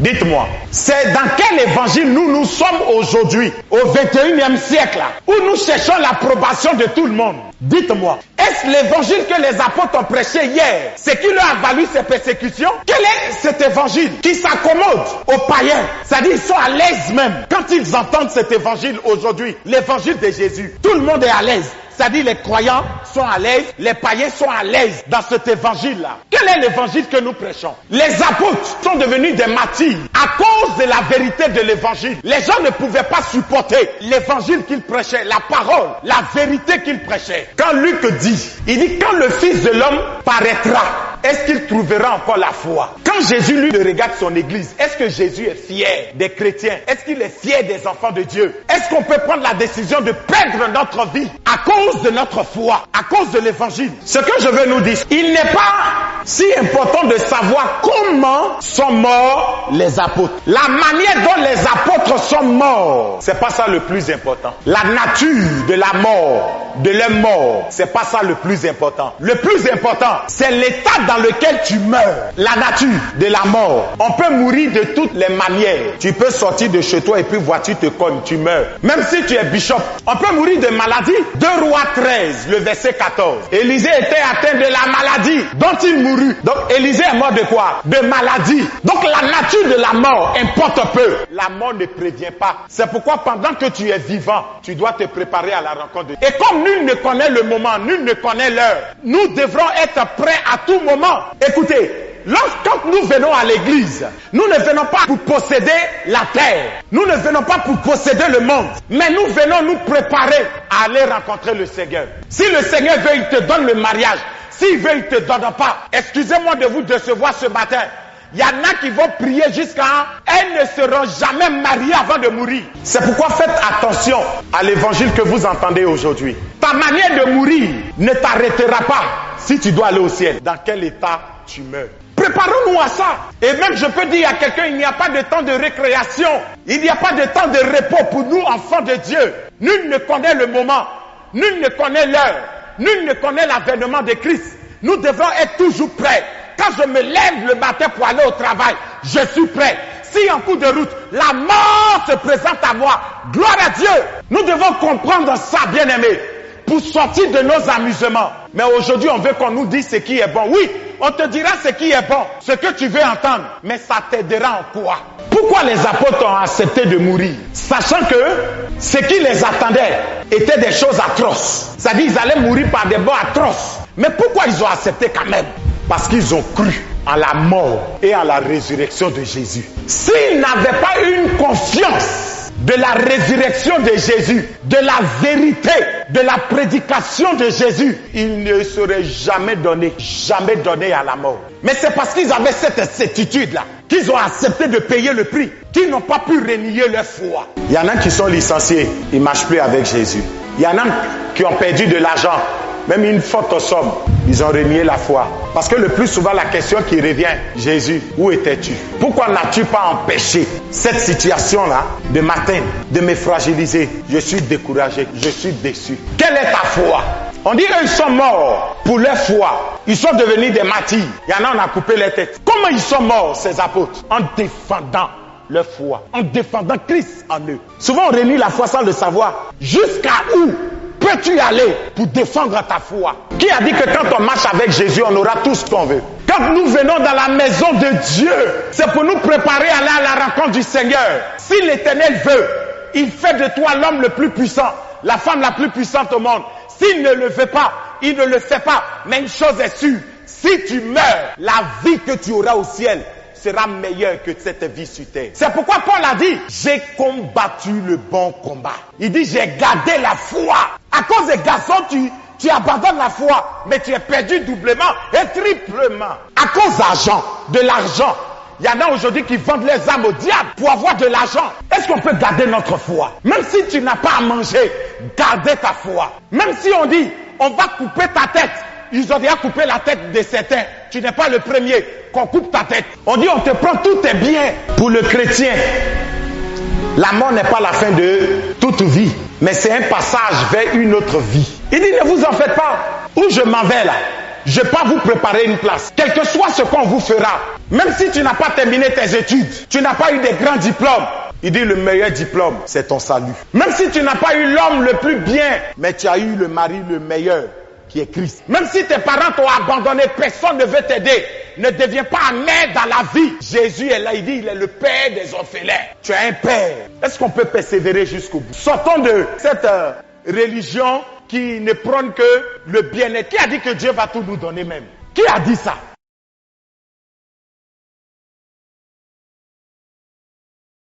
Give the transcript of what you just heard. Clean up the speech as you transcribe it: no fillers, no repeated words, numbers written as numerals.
Dites-moi, c'est dans quel évangile nous sommes aujourd'hui, au 21e siècle, où nous cherchons l'approbation de tout le monde? Dites-moi, est-ce l'évangile que les apôtres ont prêché hier, ce qui leur a valu ces persécutions? Quel est cet évangile qui s'accommode aux païens? C'est-à-dire, ils sont à l'aise même quand ils entendent cet évangile aujourd'hui, l'évangile de Jésus. Tout le monde est à l'aise. C'est-à-dire les croyants sont à l'aise, les païens sont à l'aise dans cet évangile-là. Quel est l'évangile que nous prêchons? Les apôtres sont devenus des martyrs à cause de la vérité de l'évangile. Les gens ne pouvaient pas supporter l'évangile qu'ils prêchaient, la parole, la vérité qu'ils prêchaient. Quand Luc dit, il dit quand le Fils de l'homme paraîtra, est-ce qu'il trouvera encore la foi? Quand Jésus lui regarde son église, est-ce que Jésus est fier des chrétiens? Est-ce qu'il est fier des enfants de Dieu? Est-ce qu'on peut prendre la décision de perdre notre vie à cause de notre foi, à cause de l'évangile? Ce que je veux nous dire, il n'est pas si important de savoir comment sont morts les apôtres. La manière dont les apôtres sont morts, c'est pas ça le plus important. La nature de la mort, de leur mort, c'est pas ça le plus important. Le plus important, c'est l'état dans lequel tu meurs. La nature de la mort. On peut mourir de toutes les manières. Tu peux sortir de chez toi et puis voiture te cogne, tu meurs. Même si tu es bishop, on peut mourir de maladie. 2 Rois 13, le verset 14. Élisée était atteint de la maladie dont il mourut. Donc Élisée est mort de quoi? De maladie. Donc la nature de la mort importe peu. La mort ne prévient pas. C'est pourquoi pendant que tu es vivant, tu dois te préparer à la rencontre de Dieu. Et comme nul ne connaît le moment, nul ne connaît l'heure, nous devrons être prêts à tout moment. Écoutez, quand nous venons à l'église, nous ne venons pas pour posséder la terre. Nous ne venons pas pour posséder le monde. Mais nous venons nous préparer à aller rencontrer le Seigneur. Si le Seigneur veut, il te donne le mariage. S'il veut, il ne te donne pas. Excusez-moi de vous décevoir ce matin. Il y en a qui vont prier jusqu'à... Elles ne seront jamais mariées avant de mourir. C'est pourquoi faites attention à l'évangile que vous entendez aujourd'hui. Ta manière de mourir ne t'arrêtera pas si tu dois aller au ciel. Dans quel état tu meurs? Préparons-nous à ça. Et même je peux dire à quelqu'un, il n'y a pas de temps de récréation. Il n'y a pas de temps de repos pour nous, enfants de Dieu. Nul ne connaît le moment. Nul ne connaît l'heure. Nul ne connaît l'avènement de Christ. Nous devrons être toujours prêts. Quand je me lève le matin pour aller au travail, je suis prêt. Si en cours de route, la mort se présente à moi, gloire à Dieu. Nous devons comprendre ça, bien-aimés, pour sortir de nos amusements. Mais aujourd'hui, on veut qu'on nous dise ce qui est bon. Oui, on te dira ce qui est bon, ce que tu veux entendre. Mais ça t'aidera en quoi? Pourquoi les apôtres ont accepté de mourir? Sachant que ce qui les attendait était des choses atroces. C'est-à-dire qu'ils allaient mourir par des morts atroces. Mais pourquoi ils ont accepté quand même? Parce qu'ils ont cru en la mort et à la résurrection de Jésus. S'ils n'avaient pas une confiance de la résurrection de Jésus, de la vérité, de la prédication de Jésus, ils ne seraient jamais donnés à la mort. Mais c'est parce qu'ils avaient cette certitude-là qu'ils ont accepté de payer le prix, qu'ils n'ont pas pu renier leur foi. Il y en a qui sont licenciés, ils ne marchent plus avec Jésus. Il y en a qui ont perdu de l'argent, même une forte somme, ils ont renié la foi. Parce que le plus souvent, la question qui revient, Jésus, où étais-tu? Pourquoi n'as-tu pas empêché cette situation-là de m'atteindre, de me fragiliser? Je suis découragé, je suis déçu. Quelle est ta foi? On dit qu'ils sont morts pour leur foi. Ils sont devenus des martyrs. Il y en a, on a coupé les têtes. Comment ils sont morts, ces apôtres? En défendant leur foi, en défendant Christ en eux. Souvent, on renie la foi sans le savoir. Jusqu'à où peux-tu aller pour défendre ta foi? Qui a dit que quand on marche avec Jésus, on aura tout ce qu'on veut? Quand nous venons dans la maison de Dieu, c'est pour nous préparer à aller à la rencontre du Seigneur. Si l'Éternel veut, il fait de toi l'homme le plus puissant, la femme la plus puissante au monde. S'il ne le veut pas, il ne le fait pas. Mais une chose est sûre, si tu meurs, la vie que tu auras au ciel sera meilleure que cette vie sur terre. C'est pourquoi Paul a dit, j'ai combattu le bon combat. Il dit, j'ai gardé la foi. À cause des garçons, tu abandonnes la foi, mais tu es perdu doublement et triplement. À cause de l'argent. Il y en a aujourd'hui qui vendent les âmes au diable pour avoir de l'argent. Est-ce qu'on peut garder notre foi? Même si tu n'as pas à manger, gardez ta foi. Même si on dit, on va couper ta tête. Ils ont déjà coupé la tête de certains. Tu n'es pas le premier qu'on coupe ta tête. On dit, on te prend tous tes biens. Pour le chrétien, la mort n'est pas la fin de toute vie, mais c'est un passage vers une autre vie. Il dit, ne vous en faites pas. Où je m'en vais là? je peux vous préparer une place. Quel que soit ce qu'on vous fera, même si tu n'as pas terminé tes études, tu n'as pas eu des grands diplômes, il dit le meilleur diplôme, c'est ton salut. Même si tu n'as pas eu l'homme le plus bien, mais tu as eu le mari le meilleur, qui est Christ. Même si tes parents t'ont abandonné, personne ne veut t'aider. Ne deviens pas amer dans la vie. Jésus est là, il dit, il est le père des orphelins. Tu as un père. Est-ce qu'on peut persévérer jusqu'au bout? Sortons de cette religion qui ne prône que le bien-être. Qui a dit que Dieu va tout nous donner même? Qui a dit ça?